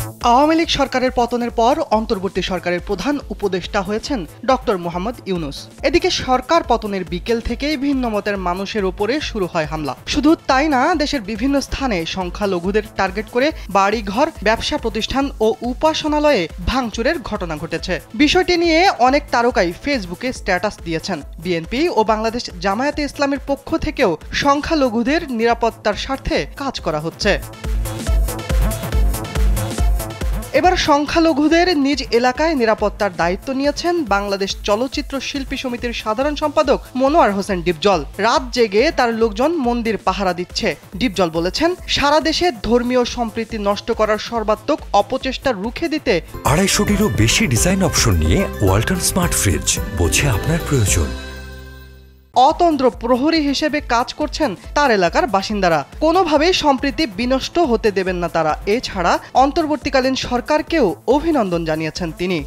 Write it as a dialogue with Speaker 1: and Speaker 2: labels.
Speaker 1: আওয়ামী লীগ সরকারের পতনের পর অন্তর্বর্তী সরকারের প্রধান উপদেষ্টা হয়েছেন ডক্টর মোহাম্মদ ইউনূস। এদিকে সরকার পতনের বিকেল থেকেই ভিন্ন মতের মানুষের উপরে শুরু হয় হামলা। শুধু তাই না, দেশের বিভিন্ন স্থানে সংখ্যালঘুদের টার্গেট করে বাড়িঘর, ব্যবসা প্রতিষ্ঠান ও উপাসনালয়ে ভাঙচুরের ঘটনা ঘটেছে। বিষয়টি নিয়ে অনেক তারকাই ফেসবুকে স্ট্যাটাস দিয়েছেন। বিএনপি ও বাংলাদেশ জামায়াতে ইসলামের পক্ষ থেকেও সংখ্যালঘুদের নিরাপত্তার স্বার্থে কাজ করা হচ্ছে। এবার সংখ্যালঘুদের নিজ এলাকায় নিরাপত্তার দায়িত্ব নিয়েছেন বাংলাদেশ চলচ্চিত্র শিল্পী সমিতির সাধারণ সম্পাদক মনোয়ার হোসেন ডিপজল। রাত জেগে তার লোকজন মন্দির পাহারা দিচ্ছে। ডিপজল বলেছেন, সারা দেশে ধর্মীয় সম্প্রীতি নষ্ট করার সর্বাত্মক অপচেষ্টা রুখে দিতে
Speaker 2: 250-টিরও বেশি ডিজাইন অপশন নিয়ে ওয়ালটন স্মার্ট ফ্রিজ, বোঝে আপনার প্রয়োজন।
Speaker 1: অতন্দ্র প্রহরী হিসেবে কাজ করছেন তার এলাকার বাসিন্দারা। কোনোভাবেই সম্প্রীতি বিনষ্ট হতে দেবেন না তারা। এছাড়া অন্তর্বর্তীকালীন সরকারকেও অভিনন্দন জানিয়েছেন তিনি।